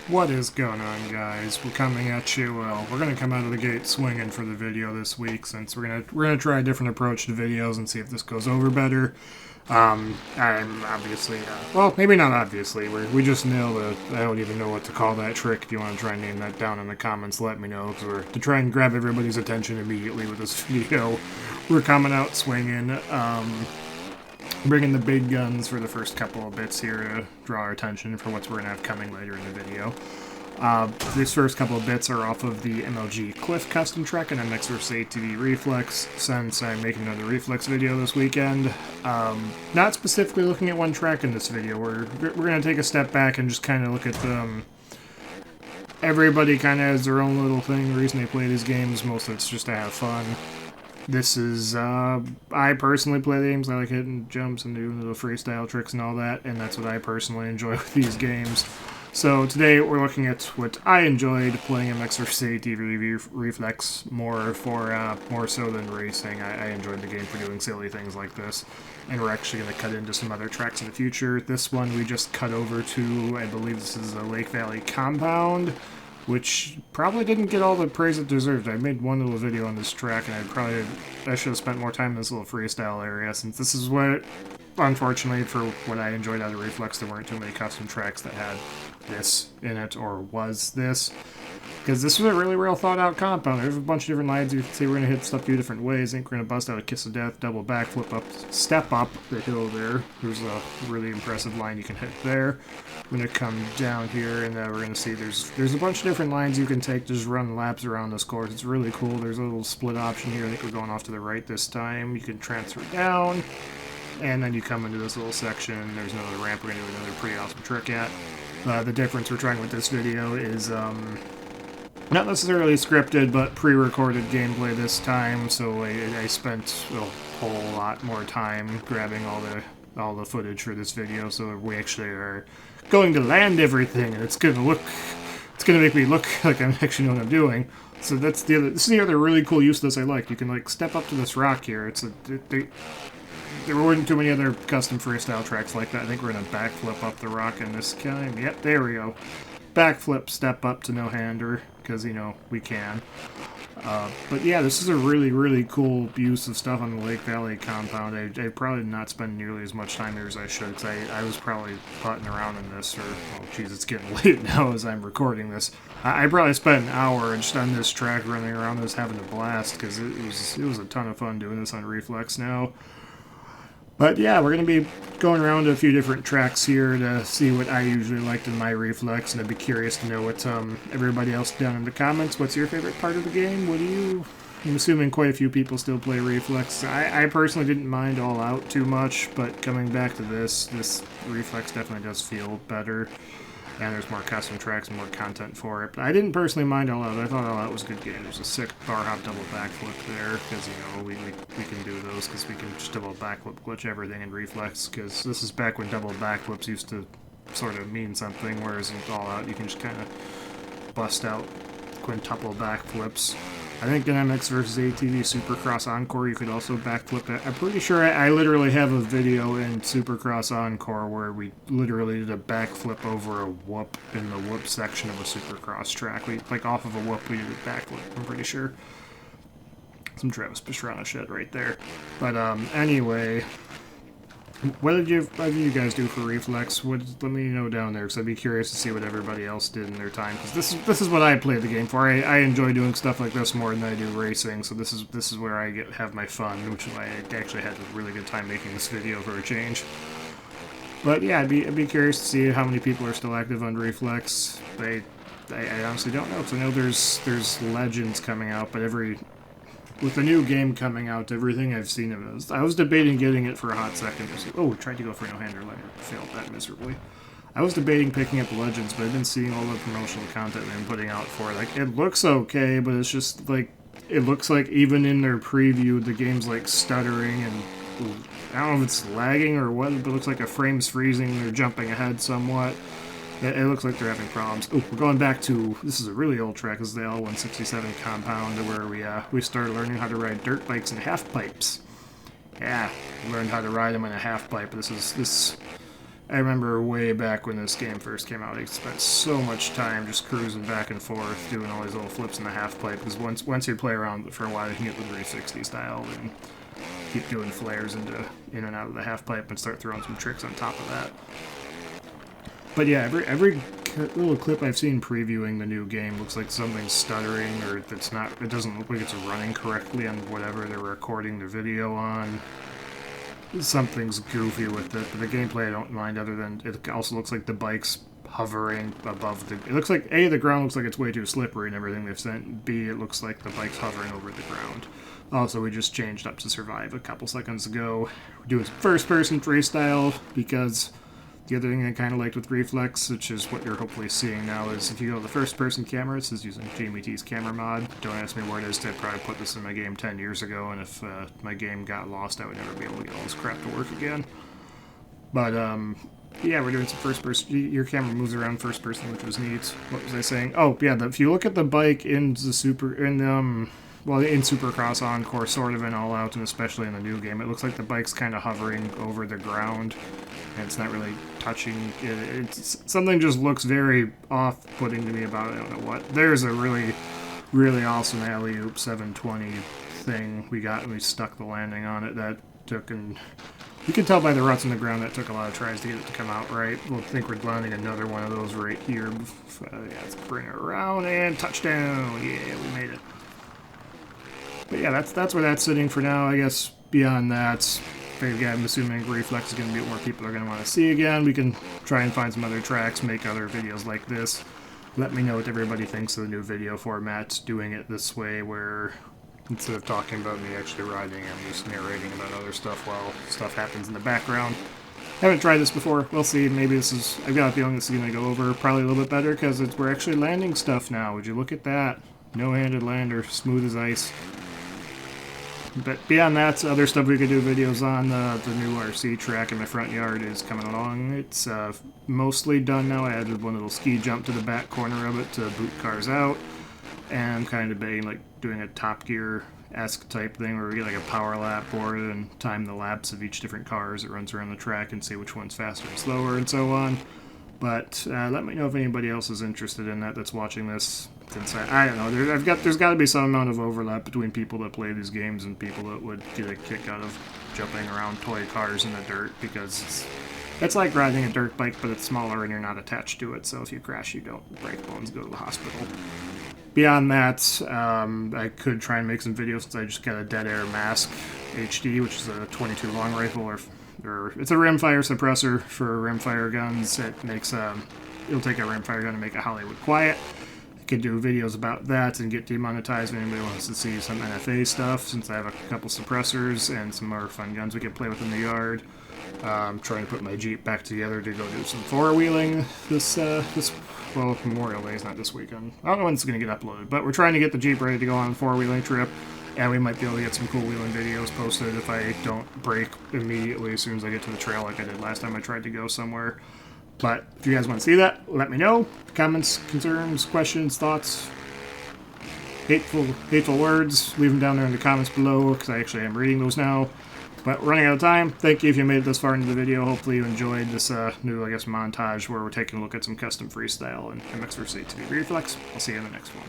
What is going on, guys? We're coming at you. Well, we're gonna come out of the gate swinging for the video this week, since we're gonna try a different approach to videos and see if this goes over better. I'm obviously, well, maybe not obviously. We just nailed it. I don't even know what to call that trick. If you want to try and name that down in the comments, let me know. Because we're to try and grab everybody's attention immediately with this video. We're coming out swinging. Bringing the big guns for the first couple of bits here to draw our attention for what we're going to have coming later in the video. These first couple of bits are off of the MLG Cliff custom track and FMX vs ATV Reflex, since I'm making another Reflex video this weekend. Not specifically looking at one track in this video. We're going to take a step back and just kind of look at everybody kind of has their own little thing. The reason they play these games, most of it's just to have fun. This is, I personally play the games. I like hitting jumps and doing little freestyle tricks and all that, and that's what I personally enjoy with these games. So today we're looking at what I enjoyed playing FMX vs ATV Reflex more so than racing. I enjoyed the game for doing silly things like this, and we're actually going to cut into some other tracks in the future. This one we just cut over to, I believe this is a Lake Valley compound, which probably didn't get all the praise it deserved. I made one little video on this track, and I should have spent more time in this little freestyle area, since this is what, unfortunately, for what I enjoyed out of Reflex, there weren't too many custom tracks that had this in it, or was this. Because this was a really well thought out compound. There's a bunch of different lines you can see. We're going to hit stuff a few different ways. I think we're going to bust out a Kiss of Death, double backflip up, step up the hill there. There's a really impressive line you can hit there. We're going to come down here, and we're going to see there's a bunch of different lines you can take to just run laps around this course. It's really cool. There's a little split option here. I think we're going off to the right this time. You can transfer down, and then you come into this little section. There's another ramp we're going to do another pretty awesome trick at. The difference we're trying with this video is not necessarily scripted, but pre-recorded gameplay this time, so I spent a whole lot more time grabbing all the footage for this video, so we actually are going to land everything, and it's gonna make me look like I actually know what I'm doing. So this is the other really cool use of this I like. You can like step up to this rock here. There weren't too many other custom freestyle tracks like that. I think we're gonna backflip up the rock in this time. Yep, there we go. Backflip, step up to no-hander, because, you know, we can. But yeah, this is a really, really cool use of stuff on the Lake Valley compound. I probably did not spend nearly as much time here as I should, because I was probably putting around in this, or, oh geez, it's getting late now as I'm recording this. I probably spent an hour just on this track running around this having a blast, because it was a ton of fun doing this on Reflex now. But yeah, we're going to be going around to a few different tracks here to see what I usually liked in my Reflex, and I'd be curious to know what everybody else down in the comments. What's your favorite part of the game? I'm assuming quite a few people still play Reflex. I personally didn't mind All Out too much, but coming back to this Reflex definitely does feel better. And there's more custom tracks and more content for it. But I didn't personally mind All Out. I thought All Out was a good game. There's a sick bar hop double backflip there, because, you know, we can do those, because we can just double backflip glitch everything in Reflex, because this is back when double backflips used to sort of mean something, whereas in All Out you can just kind of bust out quintuple backflips. I think in FMX vs ATV Supercross Encore you could also backflip it. I'm pretty sure I literally have a video in Supercross Encore where we literally did a backflip over a whoop in the whoop section of a Supercross track. Like off of a whoop we did a backflip, I'm pretty sure. Some Travis Pastrana shit right there. But anyway, what did you guys do for Reflex? Let me know down there, because I'd be curious to see what everybody else did in their time. Because this is what I played the game for. I enjoy doing stuff like this more than I do racing. So this is where I have my fun, which is why I actually had a really good time making this video for a change. But yeah, I'd be curious to see how many people are still active on Reflex. I honestly don't know, because I know there's Legends coming out, but with the new game coming out, everything I've seen of it, I was debating getting it for a hot second. Oh, tried to go for a no-hander later. Failed that miserably. I was debating picking up Legends, but I've been seeing all the promotional content they've been putting out for it. Like, it looks okay, but it's just, like, it looks like even in their preview, the game's, like, stuttering, and I don't know if it's lagging or what, but it looks like a frame's freezing, they're jumping ahead somewhat. It looks like they're having problems. Oh, we're going back to, this is a really old track. This is the L167 compound, where we started learning how to ride dirt bikes and half pipes. Yeah, learned how to ride them in a half pipe. This I remember way back when this game first came out, I spent so much time just cruising back and forth, doing all these little flips in the half pipe, because once you play around for a while, you can get the 360 style and keep doing flares in and out of the half pipe and start throwing some tricks on top of that. But yeah, every little clip I've seen previewing the new game looks like something's stuttering, or it doesn't look like it's running correctly on whatever they're recording the video on. Something's goofy with it, but the gameplay I don't mind, other than it also looks like the bike's hovering above the... It looks like, A, the ground looks like it's way too slippery and everything they've sent, B, it looks like the bike's hovering over the ground. Also, we just changed up to survive a couple seconds ago. We're doing first-person freestyle, because the other thing I kind of liked with Reflex, which is what you're hopefully seeing now, is if you go to the first-person camera, this is using Jamie T's camera mod. Don't ask me where it is, I probably put this in my game 10 years ago, and if my game got lost, I would never be able to get all this crap to work again. But, yeah, we're doing some first-person... Your camera moves around first-person, which was neat. What was I saying? Oh, yeah, if you look at the bike in the well, in Supercross Encore, sort of in All Out, and especially in the new game, it looks like the bike's kind of hovering over the ground, and it's not really touching it. Something just looks very off-putting to me about it. I don't know what. There's a really, really awesome alley-oop 720 thing we got, and we stuck the landing on it. That took, and you can tell by the ruts in the ground, that took a lot of tries to get it to come out right. We'll think we're landing another one of those right here. Yeah, let's bring it around, and touchdown! Yeah, we made it. But yeah, that's where that's sitting for now. I guess beyond that, I'm assuming Reflex is going to be what more people are going to want to see again. We can try and find some other tracks, make other videos like this. Let me know what everybody thinks of the new video format, doing it this way where instead of talking about me actually riding, I'm just narrating about other stuff while stuff happens in the background. Haven't tried this before. We'll see. Maybe I've got a feeling this is going to go over probably a little bit better because we're actually landing stuff now. Would you look at that? No-handed lander, smooth as ice. But beyond that, other stuff we could do videos on. The new RC track in my front yard is coming along. It's mostly done now. I added one little ski jump to the back corner of it to boot cars out. And I'm kind of debating like doing a Top Gear-esque type thing where we get like a power lap board and time the laps of each different car as it runs around the track and see which one's faster and slower and so on. But let me know if anybody else is interested in that's watching this. Since I don't know, there's got to be some amount of overlap between people that play these games and people that would get a kick out of jumping around toy cars in the dirt, because it's like riding a dirt bike, but it's smaller and you're not attached to it, so if you crash, you don't break bones, go to the hospital. Beyond that, I could try and make some videos since I just got a Dead Air Mask HD, which is a 22 long rifle, or it's a rimfire suppressor for rimfire guns. It makes it'll take a rimfire gun and make a Hollywood quiet. Could do videos about that and get demonetized if anybody wants to see some NFA stuff, since I have a couple suppressors and some more fun guns we can play with in the yard. I'm trying to put my Jeep back together to go do some four-wheeling this Memorial Day is not this weekend. I don't know when it's going to get uploaded, but we're trying to get the Jeep ready to go on a four-wheeling trip, and we might be able to get some cool wheeling videos posted if I don't break immediately as soon as I get to the trail like I did last time I tried to go somewhere. But if you guys want to see that, let me know. Comments, concerns, questions, thoughts, hateful words, leave them down there in the comments below, because I actually am reading those now. But we're running out of time. Thank you if you made it this far into the video. Hopefully you enjoyed this new, montage where we're taking a look at some custom freestyle and FMX vs. ATV Reflex. I'll see you in the next one.